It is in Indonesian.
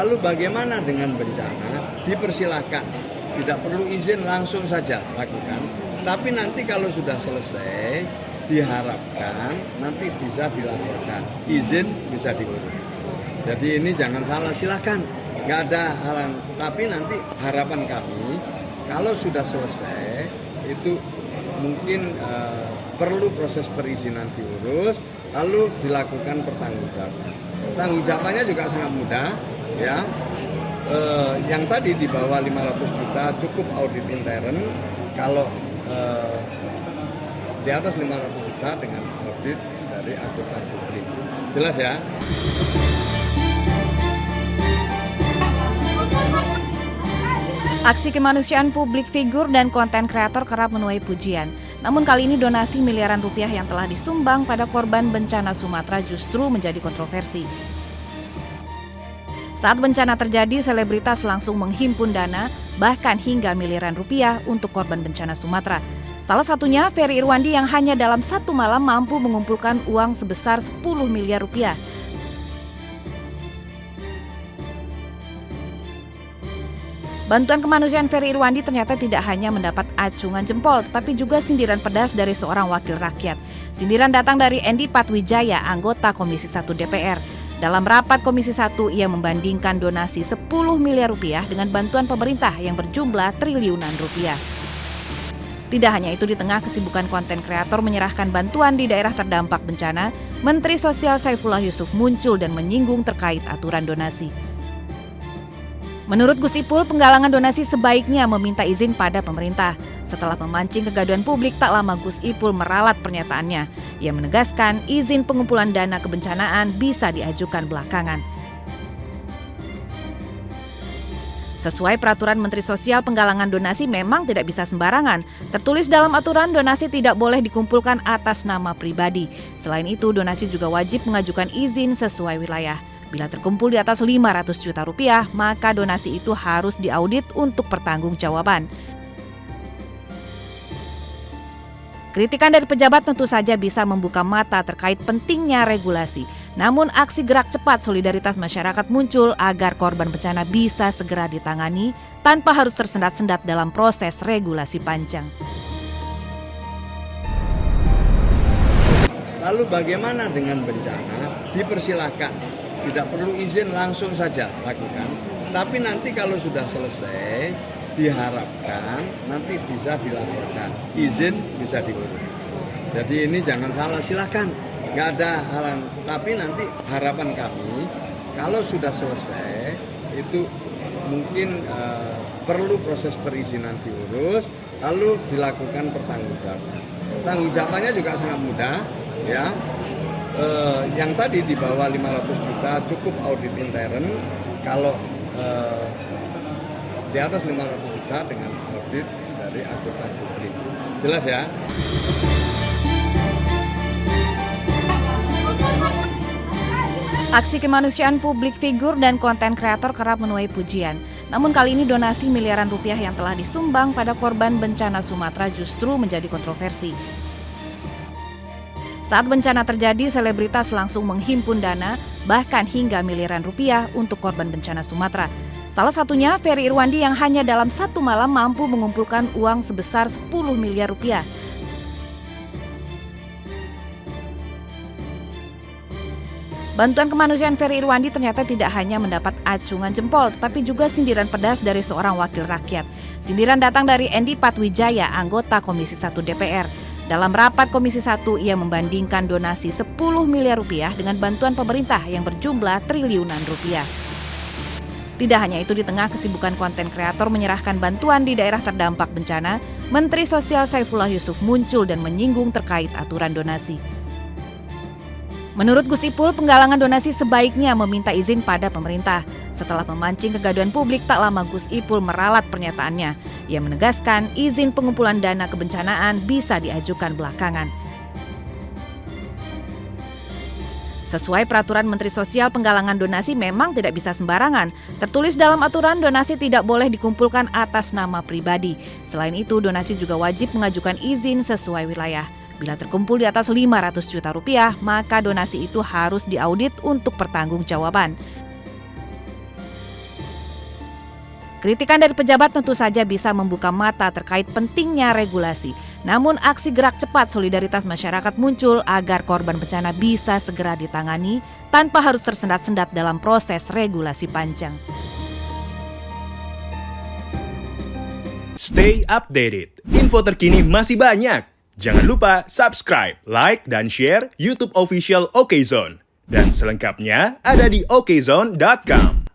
Lalu bagaimana dengan bencana? Dipersilakan, tidak perlu izin, langsung saja lakukan. Tapi nanti kalau sudah selesai, diharapkan nanti bisa dilaporkan, izin bisa diurus. Jadi ini jangan salah, silakan, nggak ada halang. Tapi nanti harapan kami kalau sudah selesai itu mungkin perlu proses perizinan diurus, lalu dilakukan pertanggungjawaban. Pertanggungjawabannya juga sangat mudah, ya. Yang tadi di bawah 500 juta cukup audit intern, kalau di atas 500 juta dengan audit dari akuntan publik. Jelas ya? Aksi kemanusiaan publik figur dan konten kreator kerap menuai pujian. Namun kali ini donasi miliaran rupiah yang telah disumbang pada korban bencana Sumatera justru menjadi kontroversi. Saat bencana terjadi, selebritas langsung menghimpun dana, bahkan hingga miliaran rupiah untuk korban bencana Sumatera. Salah satunya Ferry Irwandi yang hanya dalam satu malam mampu mengumpulkan uang sebesar 10 miliar rupiah. Bantuan kemanusiaan Ferry Irwandi ternyata tidak hanya mendapat acungan jempol, tetapi juga sindiran pedas dari seorang wakil rakyat. Sindiran datang dari Endi Patwijaya, anggota Komisi 1 DPR. Dalam rapat Komisi 1, ia membandingkan donasi 10 miliar rupiah dengan bantuan pemerintah yang berjumlah triliunan rupiah. Tidak hanya itu, di tengah kesibukan konten kreator menyerahkan bantuan di daerah terdampak bencana, Menteri Sosial Saifullah Yusuf muncul dan menyinggung terkait aturan donasi. Menurut Gus Ipul, penggalangan donasi sebaiknya meminta izin pada pemerintah. Setelah memancing kegaduhan publik, tak lama Gus Ipul meralat pernyataannya. Ia menegaskan izin pengumpulan dana kebencanaan bisa diajukan belakangan. Sesuai peraturan Menteri Sosial, penggalangan donasi memang tidak bisa sembarangan. Tertulis dalam aturan, donasi tidak boleh dikumpulkan atas nama pribadi. Selain itu, donasi juga wajib mengajukan izin sesuai wilayah. Bila terkumpul di atas 500 juta rupiah, maka donasi itu harus diaudit untuk pertanggungjawaban. Kritikan dari pejabat tentu saja bisa membuka mata terkait pentingnya regulasi. Namun aksi gerak cepat solidaritas masyarakat muncul agar korban bencana bisa segera ditangani tanpa harus tersendat-sendat dalam proses regulasi panjang. Lalu bagaimana dengan bencana? Dipersilakan, tidak perlu izin, langsung saja lakukan. Tapi nanti kalau sudah selesai, diharapkan nanti bisa dilaporkan, izin bisa diurus. Jadi ini jangan salah, silakan, nggak ada halang. Tapi nanti harapan kami kalau sudah selesai itu mungkin perlu proses perizinan diurus, lalu dilakukan pertanggungjawaban. Pertanggungjawabannya juga sangat mudah, ya. Yang tadi di bawah 500 juta cukup audit intern, kalau di atas 500 juta dengan audit dari akuntan publik. Jelas ya? Aksi kemanusiaan publik figur dan konten kreator kerap menuai pujian. Namun kali ini donasi miliaran rupiah yang telah disumbang pada korban bencana Sumatera justru menjadi kontroversi. Saat bencana terjadi, selebritas langsung menghimpun dana, bahkan hingga miliaran rupiah untuk korban bencana Sumatera. Salah satunya Ferry Irwandi yang hanya dalam satu malam mampu mengumpulkan uang sebesar 10 miliar rupiah. Bantuan kemanusiaan Ferry Irwandi ternyata tidak hanya mendapat acungan jempol, tetapi juga sindiran pedas dari seorang wakil rakyat. Sindiran datang dari Endi Patwijaya, anggota Komisi 1 DPR. Dalam rapat Komisi 1, ia membandingkan donasi 10 miliar rupiah dengan bantuan pemerintah yang berjumlah triliunan rupiah. Tidak hanya itu, di tengah kesibukan konten kreator menyerahkan bantuan di daerah terdampak bencana, Menteri Sosial Saifullah Yusuf muncul dan menyinggung terkait aturan donasi. Menurut Gus Ipul, penggalangan donasi sebaiknya meminta izin pada pemerintah. Setelah memancing kegaduhan publik, tak lama Gus Ipul meralat pernyataannya. Ia menegaskan izin pengumpulan dana kebencanaan bisa diajukan belakangan. Sesuai peraturan Menteri Sosial, penggalangan donasi memang tidak bisa sembarangan. Tertulis dalam aturan, donasi tidak boleh dikumpulkan atas nama pribadi. Selain itu, donasi juga wajib mengajukan izin sesuai wilayah. Bila terkumpul di atas 500 juta rupiah, maka donasi itu harus diaudit untuk pertanggungjawaban. Kritikan dari pejabat tentu saja bisa membuka mata terkait pentingnya regulasi. Namun aksi gerak cepat solidaritas masyarakat muncul agar korban bencana bisa segera ditangani tanpa harus tersendat-sendat dalam proses regulasi panjang. Stay updated. Info terkini masih banyak. Jangan lupa subscribe, like, dan share YouTube official OKZone. Dan selengkapnya ada di okezone.com.